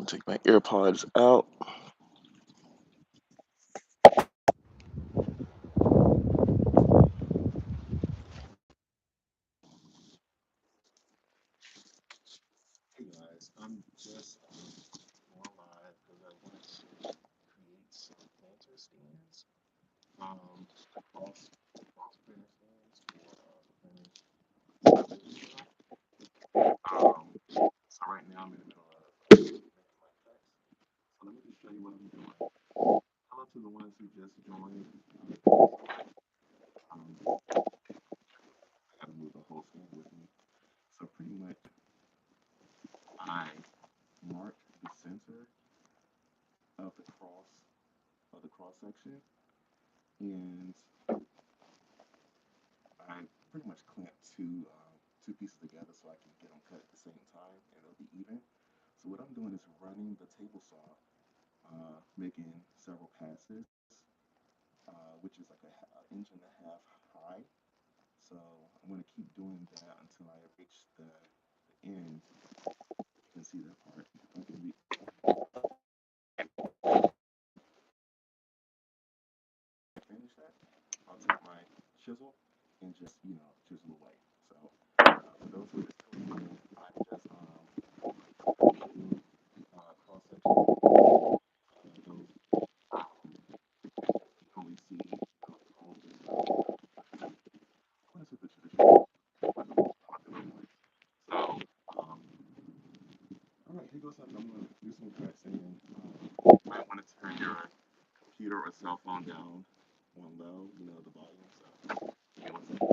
I'll take my AirPods out. Hey guys, I'm just going live because I want to create some planter stands across planter stands for planters. So right now I'm in the middle of making my text. So let me just show you what I'm doing. Hello to the ones who just joined. I gotta move the whole stand with me. So pretty much I mark the center of the cross section, and I pretty much clamp two pieces together so I can get them cut at the same time and they'll be even. So what I'm doing is running the table saw, making several passes, which is like an inch and a half high. So I'm going to keep doing that until I reach the end. You can see that part. If I can finish that, I'll take my chisel and just, chisel away. So for those who are just coming in, I'm just cross section those only see all this. What is it the traditional? So, all right, here goes something. I'm gonna do some cuts, and you might want to turn your computer or cell phone down on low, the volume. So, give me one second.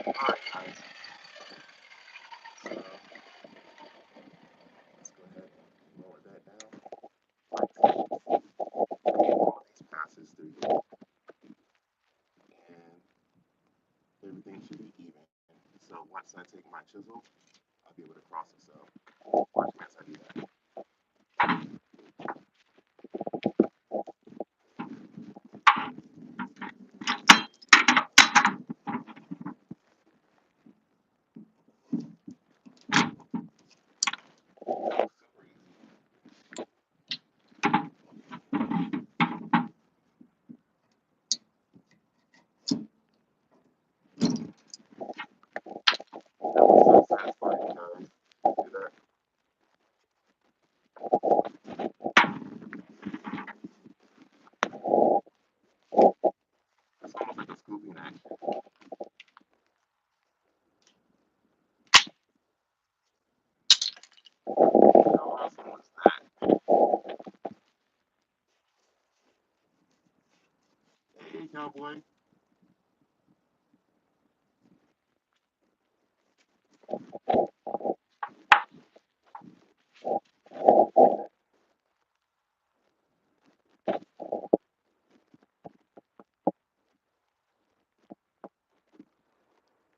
All right, guys. So let's go ahead and lower that down. All these passes through here, and everything should be even. So once I take my chisel, I'll be able to cross it. So watch me as I do that. Super easy. That was so satisfying, guys. Do that. Hey, cowboy.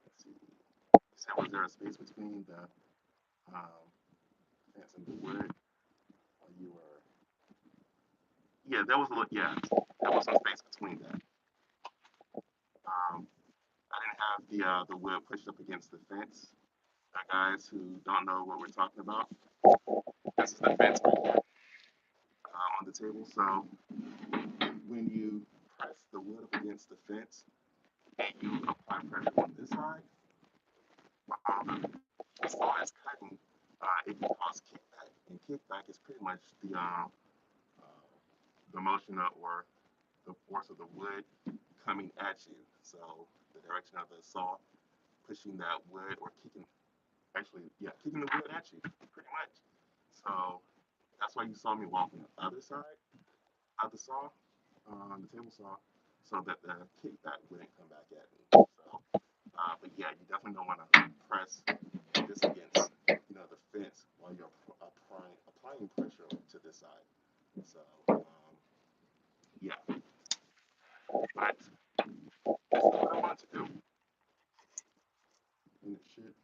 Let's see. So was there a space between the fence and the wood? Or you were? Yeah, there was a little. Yeah, there was some space between that. Um, I didn't have the wood pushed up against the fence. Guys who don't know what we're talking about, this is the fence right here on the table. So when you press the wood up against the fence and you apply pressure on this side, um, as far as cutting, it can cause kickback. And kickback is pretty much the motion or the force of the wood coming at you. So the direction of the saw pushing that wood or kicking, actually, yeah, kicking the wood at you, pretty much. So that's why you saw me walk on the other side of the saw, the table saw, so that the kickback wouldn't come back at me. So, but yeah, you definitely don't want to press this against, the fence while you're applying pressure to this side. So, yeah, but that's what I wanted to do, and it should.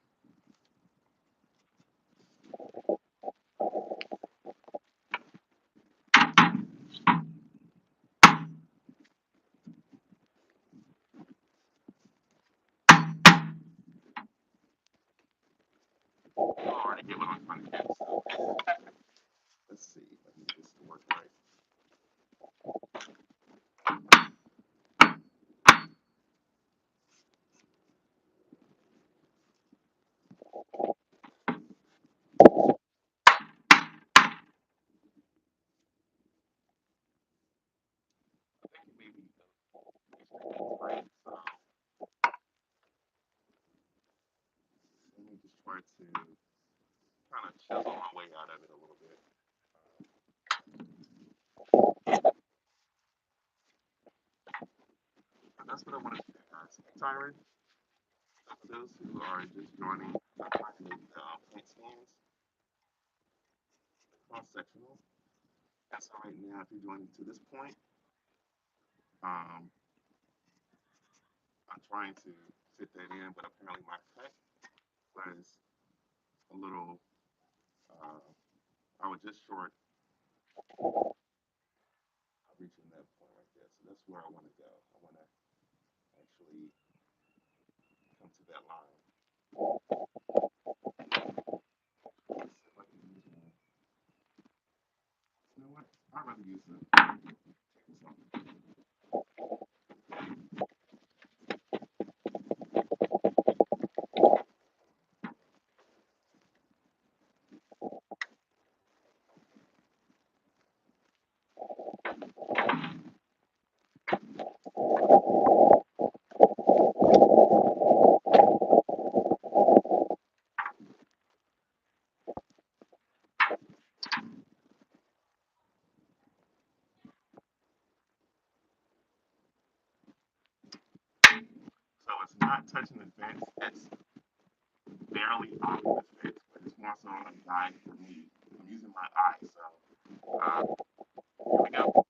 You already get what I'm trying to do. So, let's see if I can get this to work right. I think maybe the right. So let me just try to kind of chisel my way out of it a little bit. And that's what I wanted to do, guys. Hey, Tyron, for those who are just joining, I'm trying to make the plant hands cross-sectional. And so right now, if you're joining to this point, um, I'm trying to fit that in, but apparently my cut was a little, uh, I was just short of reaching that point right there. So that's where I want to go. I want to actually come to that line. Let's see if I can use one. You know what? I'd rather use the table saw. So it's not touching the fence. It's barely off the fence, but it's more so a guide for me. I'm using my eye, so here we go.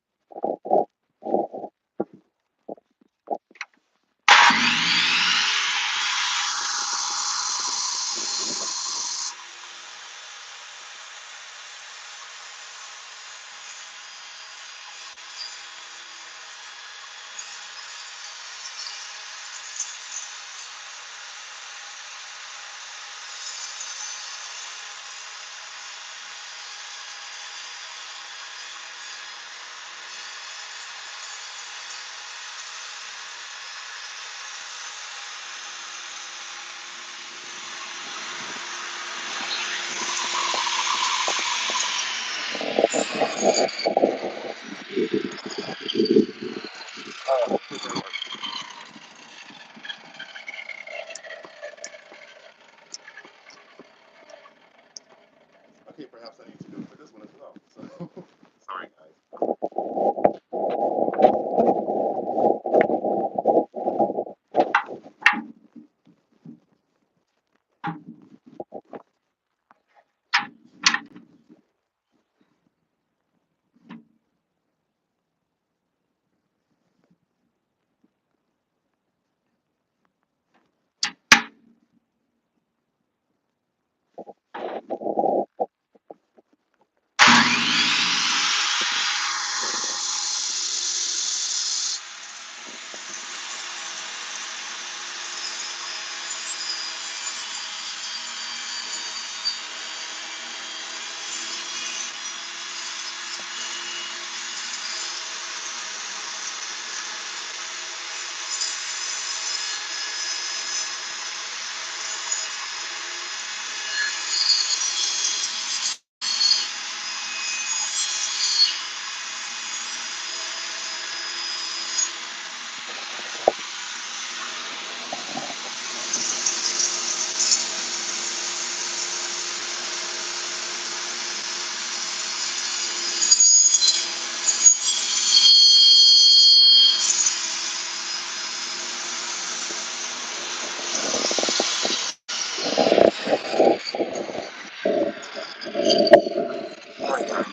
All right, guys.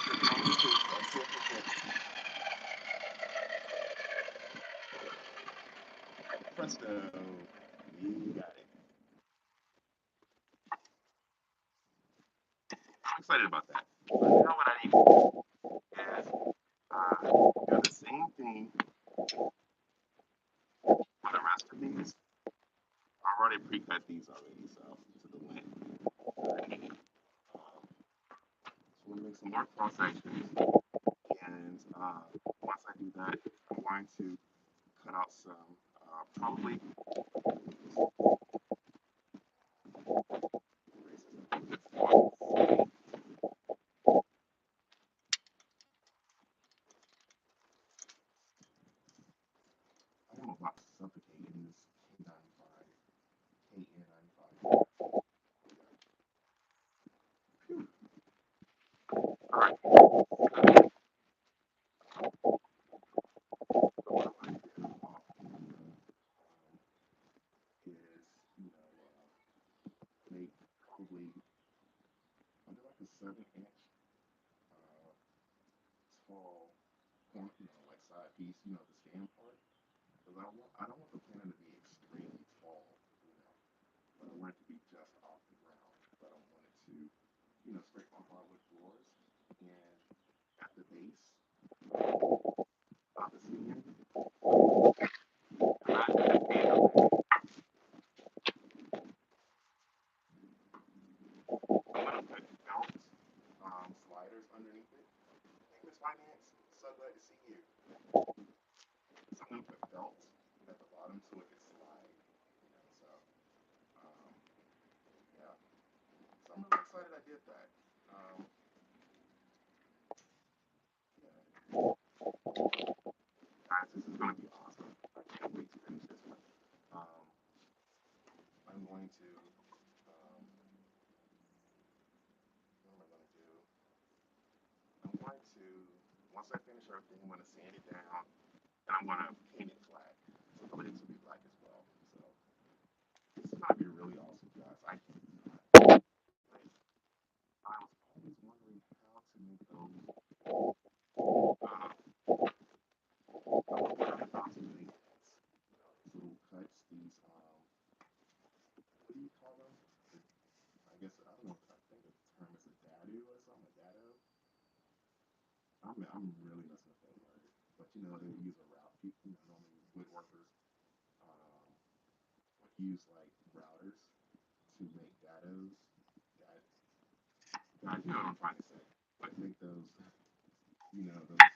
Presto. You got it. I'm excited about that. But you know what I need is do the same thing for the rest of these. I've already pre-cut these already, so to the win. Um, so I'm gonna make some more cross sections, and once I do that, I'm going to cut out some probably. I am about to suffocate in this K95, KN95. All right. So what I'm going to do off camera is, you know, make probably under like a 7 inch uh, tall corner, like side piece, the stand part. Because I don't want the planner to be extremely tall, you know, but I want it to be just off the ground. But I don't want it to, scrape on hardwood floors. And at the base of the stand, I'm gonna put belt sliders underneath it. Hey, Miss Finance, so glad to see you. So I'm gonna put belt at the bottom so it can slide. So um, yeah. So I'm really excited I did that. Yeah. Guys, this is gonna be awesome. I can't wait to finish this one. Um, I'm going to what am I gonna do? I'm going to once I finish everything, I'm gonna sand it down and I'm gonna paint it black. So the lids will be black as well. So this is gonna be really awesome, guys. I cannot wait. I was always wondering how to make those awesome vignettes. These little cuts, these what do you call them? I guess I don't know. I think the term is a dadu or something. A dado. I'm really messing up that word. But they use a route. Normally woodworkers um, would use like routers to make dados. That guys, you know what I'm trying to say. But make those those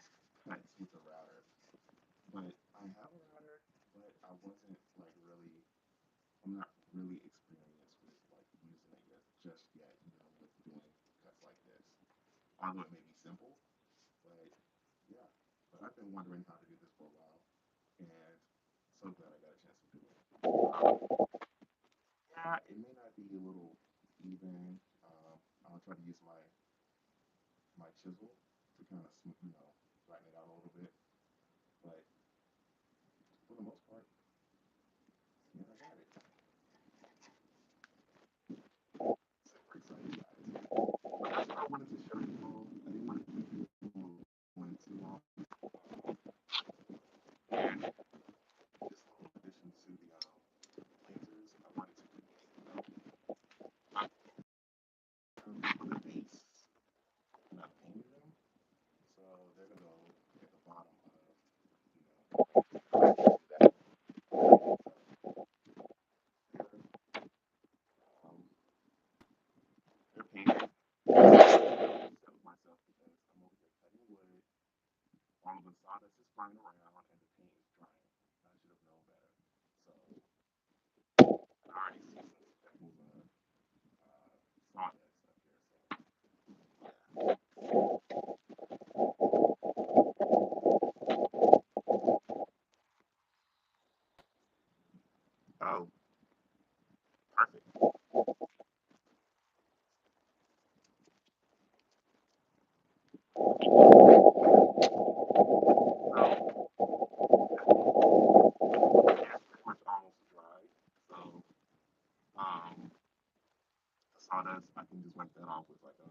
cuts with a router. But I have a router, but I wasn't like really. I'm not really experienced with like using it yet, just yet. With doing cuts like this. Although it may be simple, but yeah. But I've been wondering how to do this for a while, and so glad I got a chance to do it. Yeah, it may not be a little even. I'll try to use my chisel to kind of flatten it out a little bit, but for the most part, yeah, I got it. Super excited, guys. But that's what I wanted to show you all. I didn't want to keep you going too long. And just a little addition to the lasers, I wanted to create on the base, not painted them. So they're it's just flying around and the paint is drying. I should have known better. So I already see some speckles of sawdust up here. So oh, perfect. So yeah, it's pretty much almost dry. So the sawdust, I can just wipe that off with like a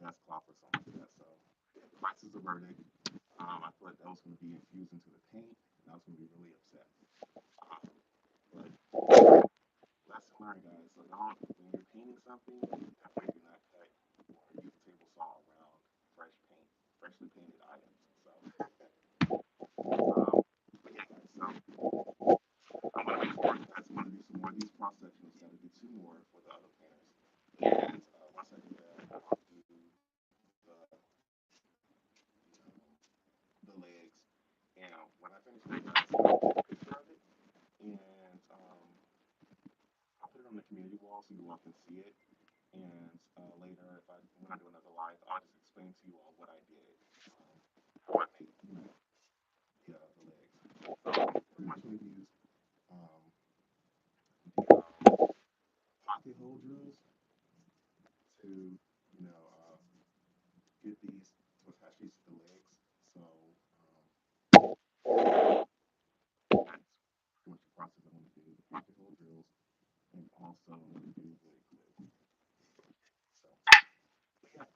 dust cloth or something like that. So twice is a verdict. I thought that was going to be infused into the paint, and I was going to be really upset. Um, but lesson learned, guys. So don't, when you're painting something, definitely do not cut or use a table saw around fresh paint, freshly painted items. So, but yeah, guys. So I'm going to be forward. I just want to do some more of these cross sectionals. Got to do two more for the other painters. And once I do that, I'll do the legs. And when I finish that, guys, I'll take a picture of it and I'll put it on the community wall so you all can see it. And later, if I when I do another live, I'll just explain to you all what I did, how I made the legs. Pretty much going to use um, the pocket hole drills to get these to attach these to the legs. So that's pretty much the process I'm going to do. The pocket hole drills, and also I'm going to do wood glue. So yeah,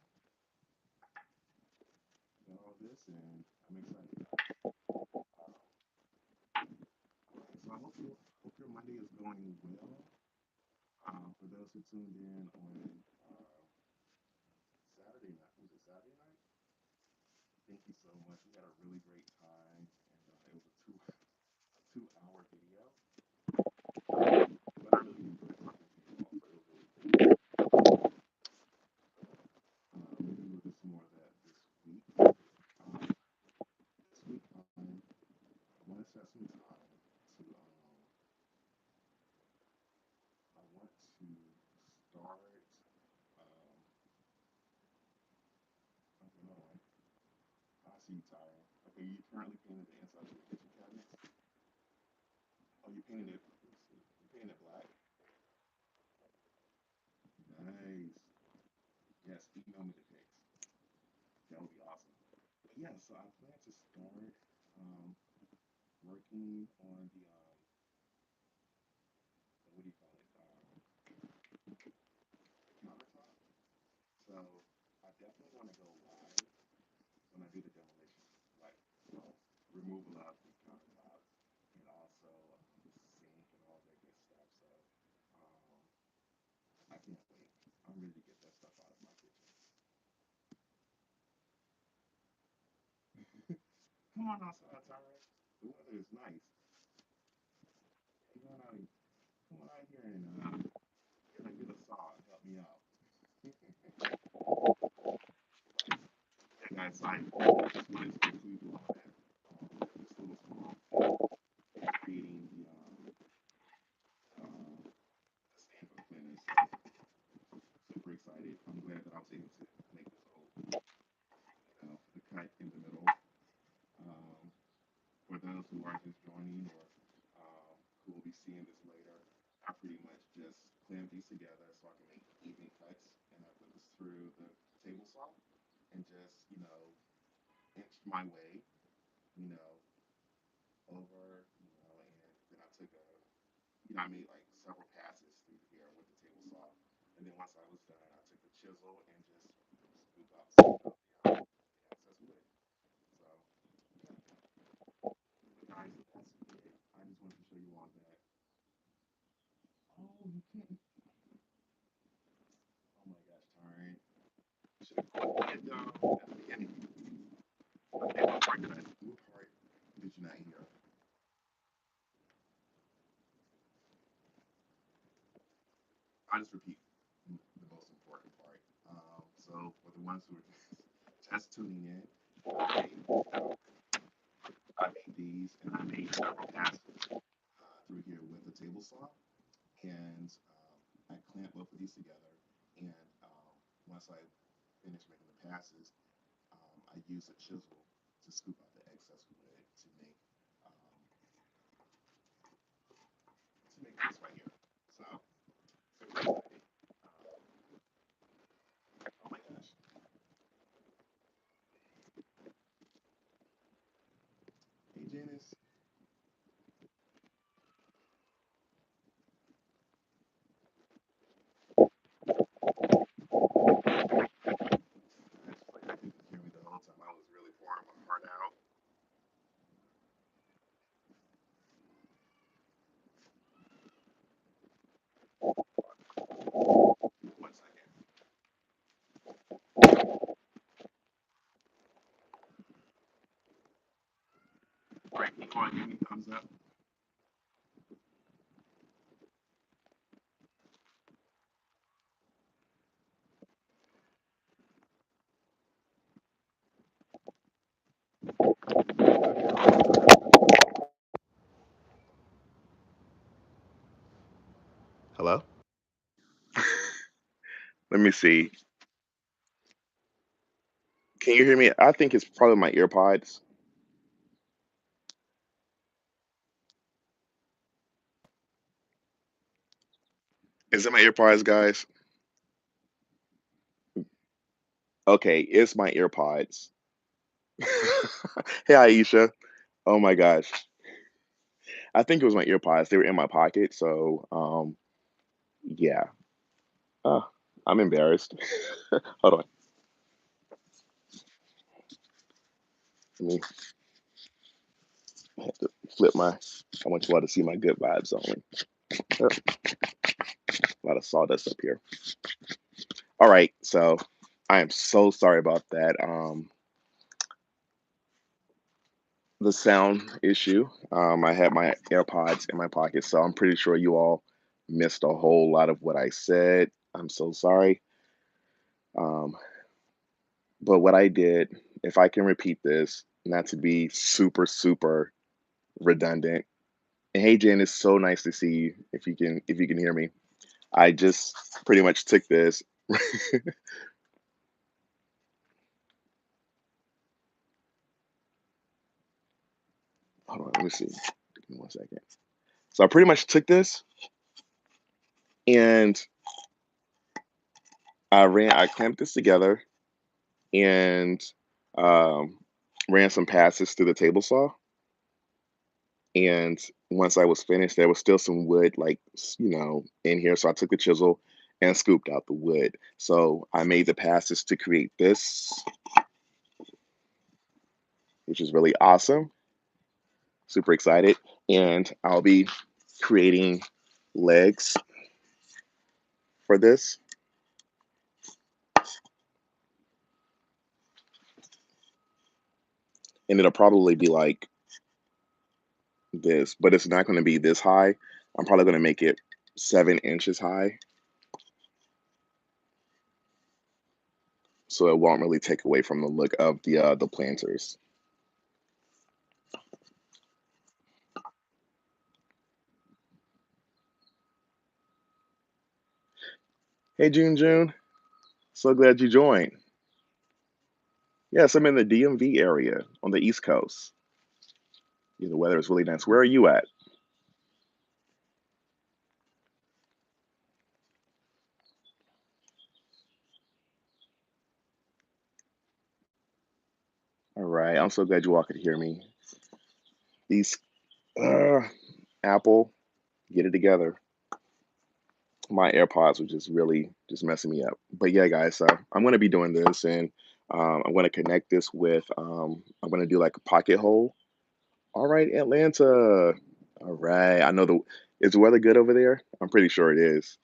got all this, and I'm excited. So I hope your Monday is going well. For those who tuned in on Saturday night, was it Saturday night? Thank you so much. We had a really great time, and it was a 2 hour video. But I really enjoyed talking to you all, so it was really cool. Maybe we'll do some more of that this week. This week, I want to set some time to. I want to start. Um, okay, hold on. I see you, Tyra. Okay, you currently painted the inside of your kitchen cabinets. Oh, you painted it. Let me see. You painted it black. Nice. Yes, email me the pics. That would be awesome. But yeah, so I plan to start um, working on the what do you call it? The countertop. So I definitely want to go live when I do the demolition, like removal of the countertop and also the sink and all that good stuff. So um, I can't wait. I'm ready to get that stuff out of my kitchen. Come on outside, Tyra. The weather is nice. Come on out, come on out here and get a saw and help me out. Yeah, guys, I just wanted to include you all that. This little small creating the stand for planners. Super excited. I'm glad that I was able to make this whole, the cut in the middle. Um, for those who are just joining or who will be seeing this later, I pretty much just clamp these together so I can make even cuts, and I put this through the table saw and just inched my way, you know, over, and then I took I made like several passes through here with the table saw, and then once I was done, I took the chisel and just scoop out the excess wood. So yeah, but guys, that's it. I just wanted to show you all that. Oh, you can't. Oh my gosh, Taryn. Should have caught it at the beginning. Okay, what part did I? What part did you not hear? I just repeat the most important part. So for the ones who are just tuning in, I, these, and I made several passes through here with the table saw. And I clamped both of these together. And once I finished making the passes, I used a chisel to scoop out the excess wood um, to make this right here. So super excited. Oh my gosh. Hey Janice, it's like I couldn't hear me the whole time. I was really pouring my heart out. One second. All right, can you all give me thumbs up? Hello? Let me see. Can you hear me? I think it's probably my AirPods. Is it my AirPods, guys? Okay, it's my AirPods. Hey, Aisha. Oh my gosh. I think it was my AirPods. They were in my pocket, so yeah. Uh, I'm embarrassed. Hold on. Let me I have to flip my. I want you all to see my good vibes only. Oh, a lot of sawdust up here. All right, so I am so sorry about that. The sound issue. I had my AirPods in my pocket, so I'm pretty sure you all missed a whole lot of what I said. I'm so sorry. Um, but what I did, if I can repeat this, not to be super, super redundant. And hey, Jen, it's so nice to see you. If you can hear me, I just pretty much took this. Hold on, let me see. Give me one second. So I pretty much took this and I clamped this together and um, ran some passes through the table saw. And once I was finished, there was still some wood, like, in here. So I took the chisel and scooped out the wood. So I made the passes to create this, which is really awesome. Super excited. And I'll be creating legs for this. And it'll probably be like this, but it's not going to be this high. I'm probably going to make it 7 inches high, so it won't really take away from the look of the planters. Hey, June June, so glad you joined. Yes, I'm in the DMV area on the East Coast. Yeah, the weather is really nice. Where are you at? All right, I'm so glad you all could hear me. These uh, Apple, get it together. My AirPods were just really just messing me up. But yeah, guys, so I'm going to be doing this, and I'm going to connect this with. I'm going to do like a pocket hole. All right, Atlanta. All right, I know the. Is the weather good over there? I'm pretty sure it is.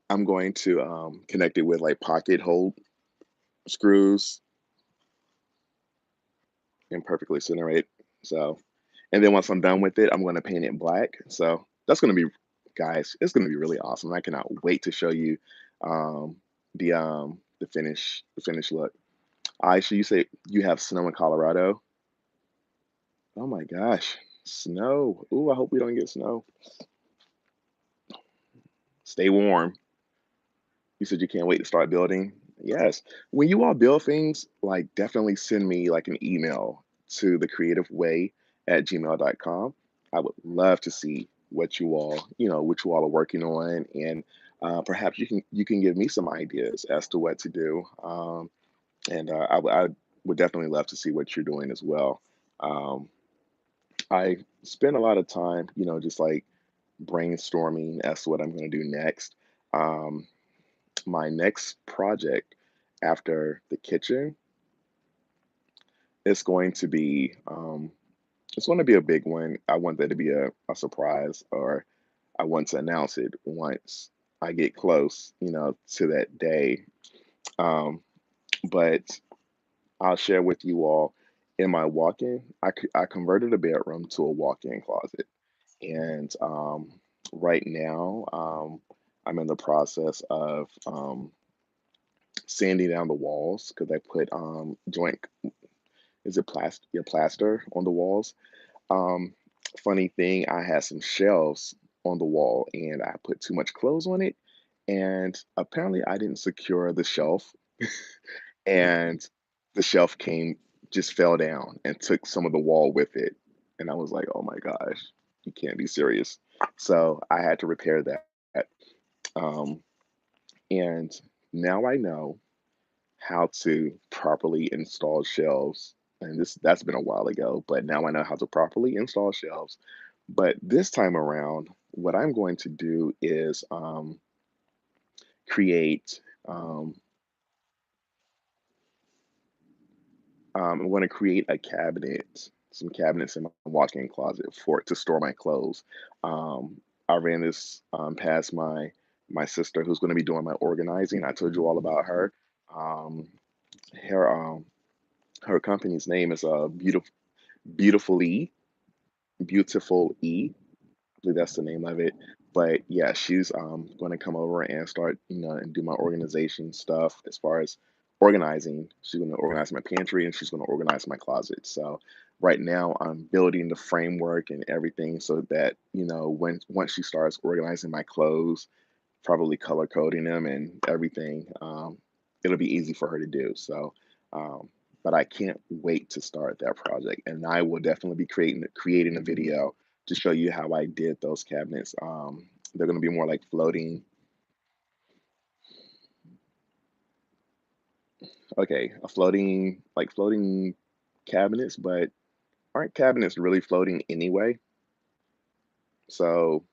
I'm going to connect it with like pocket hole screws and perfectly center it. So, and then once I'm done with it, I'm going to paint it black. So that's going to be, guys, it's going to be really awesome. I cannot wait to show you um, the finish look. Aisha, you say you have snow in Colorado. Oh my gosh. Snow. Ooh, I hope we don't get snow. Stay warm. You said you can't wait to start building. Yes. When you all build things, like definitely send me like an email to the creative way at gmail.com. I would love to see what you all, what you all are working on, and perhaps you can give me some ideas as to what to do. And I would definitely love to see what you're doing as well. Um, I spend a lot of time, just like brainstorming as to what I'm going to do next. Um, my next project after the kitchen is going to be it's going to be a big one. I want that to be a surprise, or I want to announce it once I get close, to that day. Um, but I'll share with you all in my walk-in. I converted a bedroom to a walk-in closet, and right now I'm in the process of sanding down the walls because I put joint is it plaster on the walls. Um, Funny thing, I had some shelves on the wall and I put too much clothes on it, and apparently I didn't secure the shelf, and the shelf came just fell down and took some of the wall with it, and I was like, oh my gosh, you can't be serious. So I had to repair that. Um, and now I know how to properly install shelves. And that's been a while ago, but now I know how to properly install shelves. But this time around, what I'm going to do is create. Um, I'm going to create a cabinet, some cabinets in my walk-in closet for to store my clothes. I ran this past my sister, who's going to be doing my organizing. I told you all about her. Um, her her company's name is beautifully Beautiful E. I believe that's the name of it. But yeah, she's going to come over and start, and do my organization stuff as far as organizing. She's going to organize my pantry and she's going to organize my closet. So right now I'm building the framework and everything so that, when once she starts organizing my clothes, probably color coding them and everything. It'll be easy for her to do. So, um, but I can't wait to start that project, and I will definitely be creating a video to show you how I did those cabinets. They're going to be more like a floating cabinets, but aren't cabinets really floating anyway? So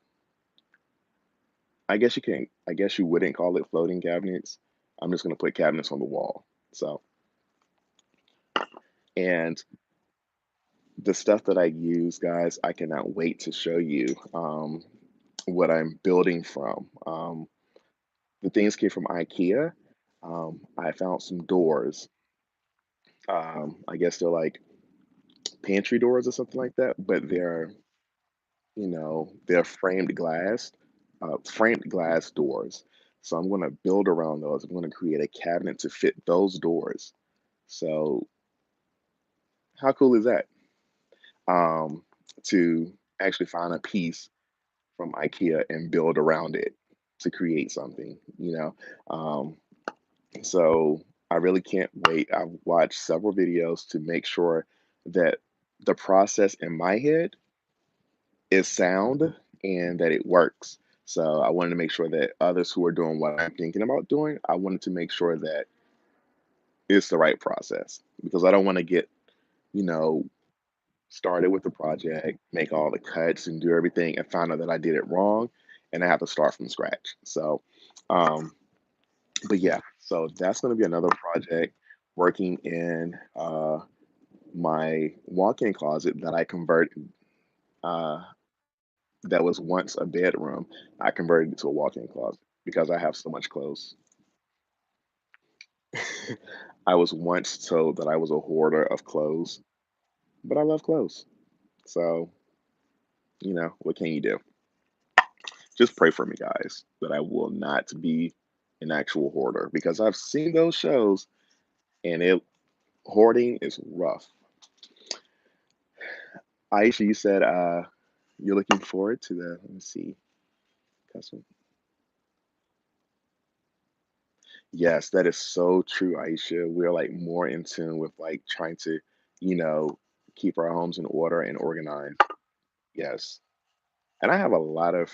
I guess you wouldn't call it floating cabinets. I'm just going to put cabinets on the wall. So, and the stuff that I use, guys, I cannot wait to show you what I'm building from. The things came from IKEA. I found some doors. I guess they're like pantry doors or something like that, but they're framed glass doors. So I'm going to build around those. I'm going to create a cabinet to fit those doors. So how cool is that? Um, to actually find a piece from IKEA and build around it to create something. Um, so I really can't wait. I've watched several videos to make sure that the process in my head is sound and that it works. So I wanted to make sure that others who are doing what I'm thinking about doing, I wanted to make sure that it's the right process because I don't want to get, you know, started with the project, make all the cuts and do everything and find out that I did it wrong and I have to start from scratch. So, um, but yeah, so that's going to be another project working in my walk in closet that I converted, that was once a bedroom. I converted it to a walk in closet because I have so much clothes. I was once told that I was a hoarder of clothes, but I love clothes. So, what can you do? Just pray for me, guys, that I will not be an actual hoarder because I've seen those shows and hoarding is rough. Aisha, you said you're looking forward to the, let me see, custom. Yes, that is so true, Aisha. We're like more in tune with like trying to, you know, keep our homes in order and organized. Yes. And I have a lot of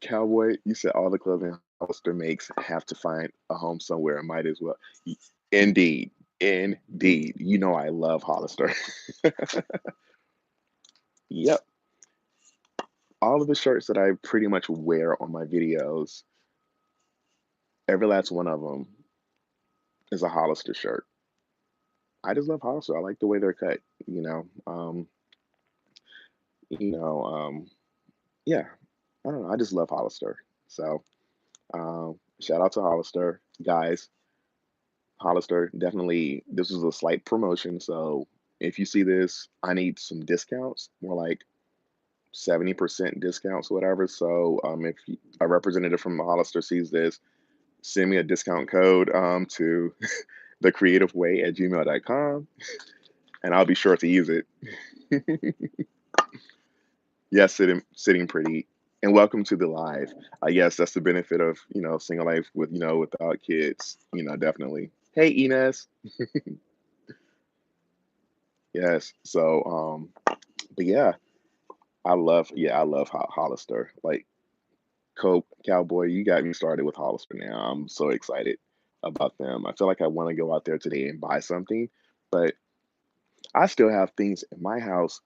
cowboy, you said all the clothing Hollister makes have to find a home somewhere. Might as well. Indeed. Indeed. You know I love Hollister. Yep. All of the shirts that I pretty much wear on my videos, every last one of them is a Hollister shirt. I just love Hollister. I like the way they're cut, you know. You know, yeah. I don't know. I just love Hollister. So, shout out to Hollister, guys. Hollister, definitely. This was a slight promotion. So, if you see this, I need some discounts, more like 70% discounts, whatever. So, if a representative from Hollister sees this, send me a discount code to thecreativeway@gmail.com, and I'll be sure to use it. Yes, sitting pretty. And welcome to the live. Yes, that's the benefit of single life with without kids. Definitely. Hey, Ines. Yes. So, but yeah, I love Hollister. Like Cope Cowboy, you got me started with Hollister now. I'm so excited about them. I feel like I want to go out there today and buy something, but I still have things in my house.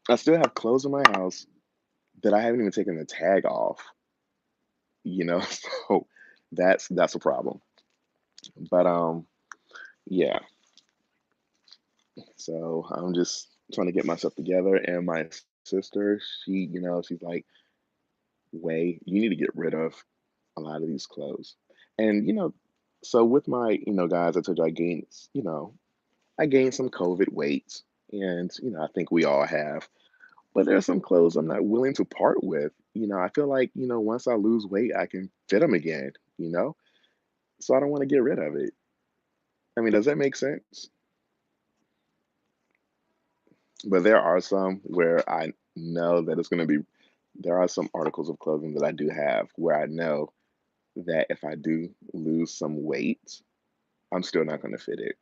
I still have clothes in my house that I haven't even taken the tag off. So that's a problem. But yeah. So I'm just trying to get myself together. And my sister, she's like, Way, you need to get rid of a lot of these clothes. And so with my, guys, I told you I gained some COVID weight. And, I think we all have. But there are some clothes I'm not willing to part with. I feel like, once I lose weight, I can fit them again, you know? So I don't want to get rid of it. I mean, does that make sense? But there are some where I know that it's going to be, there are some articles of clothing that I do have where I know that if I do lose some weight, I'm still not going to fit it.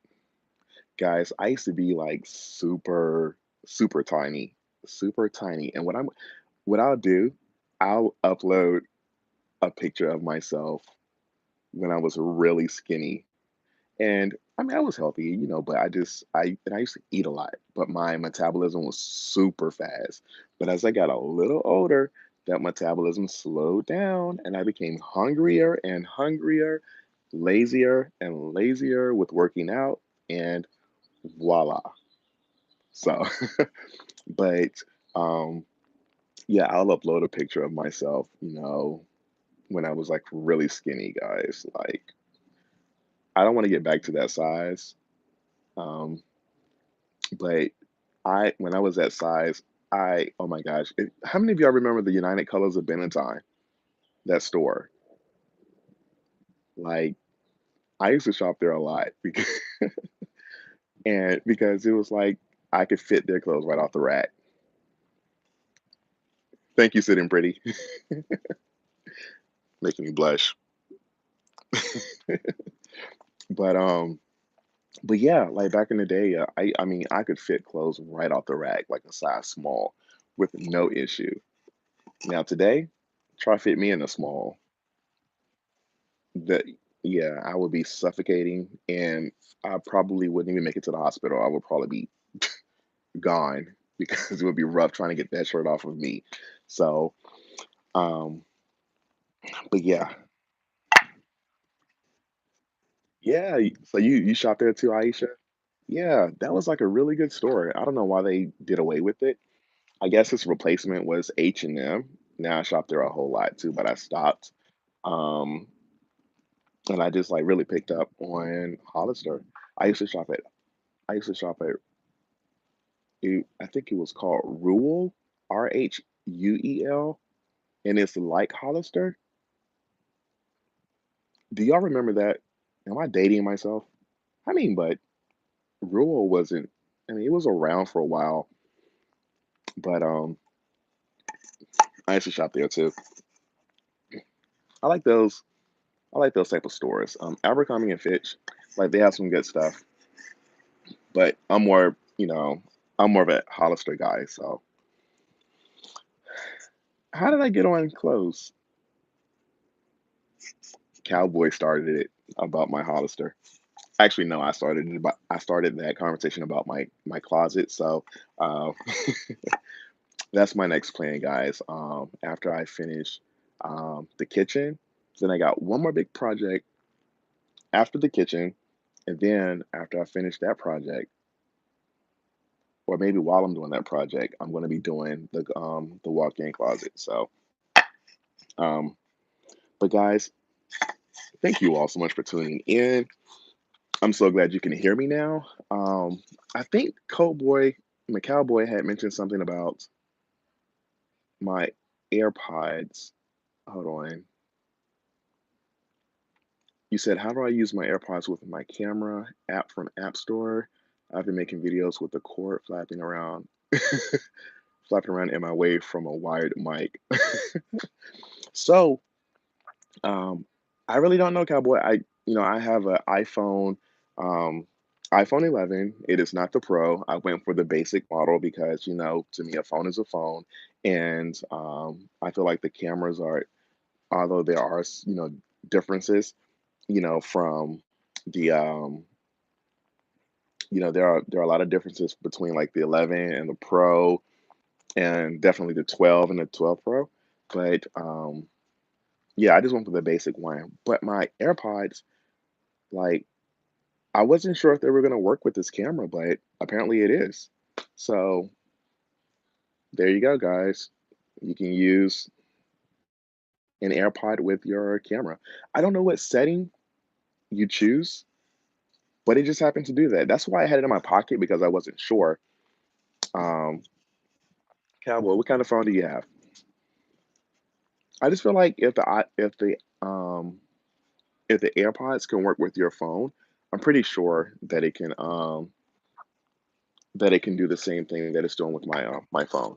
Guys, I used to be like super, super tiny, super tiny. And what I'll do, I'll upload a picture of myself when I was really skinny. And I mean, I was healthy, but I used to eat a lot, but my metabolism was super fast. But as I got a little older, that metabolism slowed down and I became hungrier and hungrier, lazier and lazier with working out, and voila. So, but um, yeah, I'll upload a picture of myself, when I was like really skinny, guys. Like, I don't want to get back to that size. Um, But when I was that size, oh my gosh, how many of y'all remember the United Colors of Benetton? That store? Like, I used to shop there a lot because it was like I could fit their clothes right off the rack. Thank you, sitting pretty, making me blush. But but yeah, like back in the day, I mean, I could fit clothes right off the rack, like a size small, with no issue. Now today, try fit me in a small. That Yeah, I would be suffocating and I probably wouldn't even make it to the hospital. I would probably be gone because it would be rough trying to get that shirt off of me. So, um, but yeah. Yeah, so you shop there too, Aisha? Yeah, that was like a really good store. I don't know why they did away with it. I guess its replacement was H&M. Now I shop there a whole lot too, but I stopped. Um, and I just like really picked up on Hollister. I used to shop at I used to shop at I think it was called Ruel, Rhuel, and it's like Hollister. Do y'all remember that? Am I dating myself? I mean, but Ruel wasn't. I mean, it was around for a while, but I used to shop there too. I like those. I like those type of stores. Abercrombie and Fitch, like they have some good stuff, but I'm more of a Hollister guy. So how did I get on clothes? Cowboy started it about my Hollister. Actually, no, I started that conversation about my closet. So uh, that's my next plan, guys. After I finish the kitchen, then I got one more big project after the kitchen, and then after I finish that project, or maybe while I'm doing that project, I'm going to be doing the walk-in closet. So, um, but guys, thank you all so much for tuning in. I'm so glad you can hear me now. I think my cowboy had mentioned something about my AirPods. Hold on. You said, how do I use my AirPods with my camera app from App Store? I've been making videos with the cord flapping around in my way from a wired mic. So, um, I really don't know, Cowboy. I have an um, iPhone 11. It is not the Pro. I went for the basic model because, to me, a phone is a phone, and I feel like the cameras are, although there are, differences, from the there are a lot of differences between like the 11 and the Pro, and definitely the 12 and the 12 Pro. But yeah, I just went for the basic one. But my AirPods, like, I wasn't sure if they were gonna work with this camera, but apparently it is. So there you go, guys. You can use an AirPod with your camera. I don't know what setting you choose, but it just happened to do that. That's why I had it in my pocket because I wasn't sure. Um, Cowboy, what kind of phone do you have? I just feel like if the AirPods can work with your phone, I'm pretty sure that it can do the same thing that it's doing with my phone.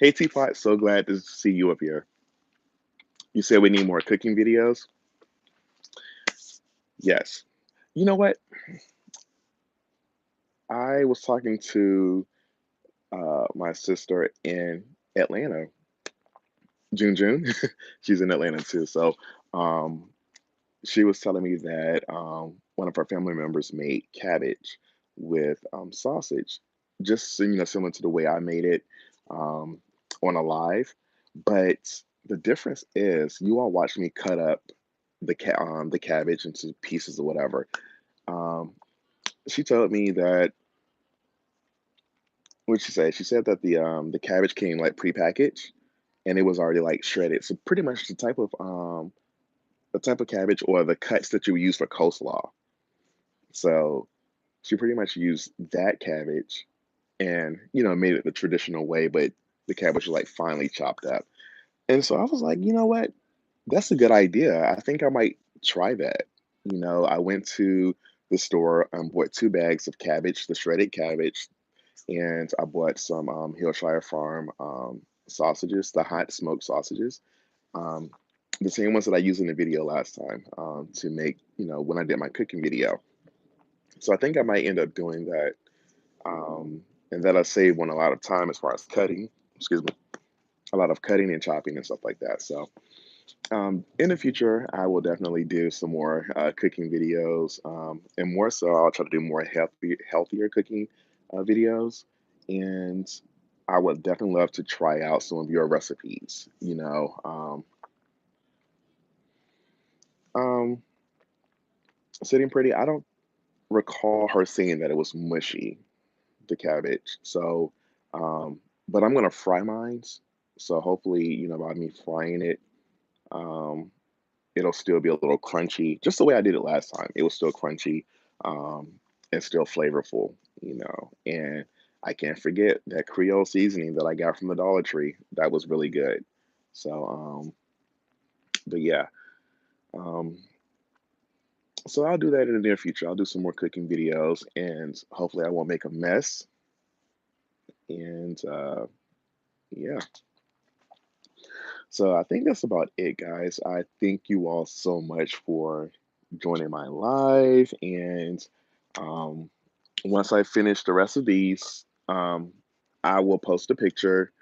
Hey Teapot, so glad to see you up here. You said we need more cooking videos. Yes. You know what? I was talking to my sister in Atlanta, June. She's in Atlanta too. So um, she was telling me that one of her family members made cabbage with sausage, just similar to the way I made it um, on a live. But the difference is, you all watched me cut up the cabbage into pieces or whatever. Um, she told me that what she say? She said that the cabbage came like prepackaged and it was already like shredded. So pretty much the type of cabbage or the cuts that you would use for coleslaw. So she pretty much used that cabbage and, made it the traditional way, but the cabbage was like finely chopped up. And so I was like, you know what? That's a good idea. I think I might try that. I went to the store, bought 2 bags of cabbage, the shredded cabbage, and I bought some Hillshire Farm sausages, the hot smoked sausages, um, the same ones that I used in the video last time to make, when I did my cooking video. So I think I might end up doing that, and that'll save one a lot of time as far as cutting. Excuse me, a lot of cutting and chopping and stuff like that. So in the future, I will definitely do some more cooking videos, and more so, I'll try to do more healthier cooking videos. And I would definitely love to try out some of your recipes. Um, Sitting Pretty, I don't recall her saying that it was mushy, the cabbage. So, but I'm gonna fry mine. So hopefully, by me frying it, um, it'll still be a little crunchy, just the way I did it last time. It was still crunchy, um, and still flavorful. And I can't forget that Creole seasoning that I got from the Dollar Tree. That was really good. So, but yeah, um, so I'll do that in the near future. I'll do some more cooking videos, and hopefully, I won't make a mess. And yeah, so I think that's about it, guys. I thank you all so much for joining my live. And um, once I finish the rest of these, I will post a picture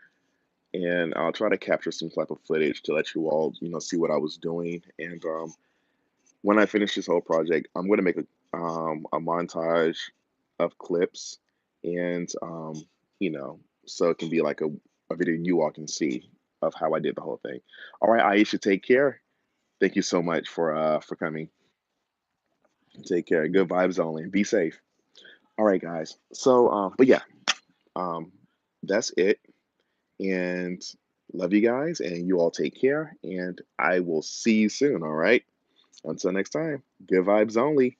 and I'll try to capture some type of footage to let you all, see what I was doing. And when I finish this whole project, I'm going to make a montage of clips, and so it can be like a video you all can see of how I did the whole thing. All right, Aisha, take care. Thank you so much for coming. Take care. Good vibes only. Be safe. All right, guys. So, but yeah, um, that's it. And love you guys, and you all take care. And I will see you soon. All right. Until next time. Good vibes only.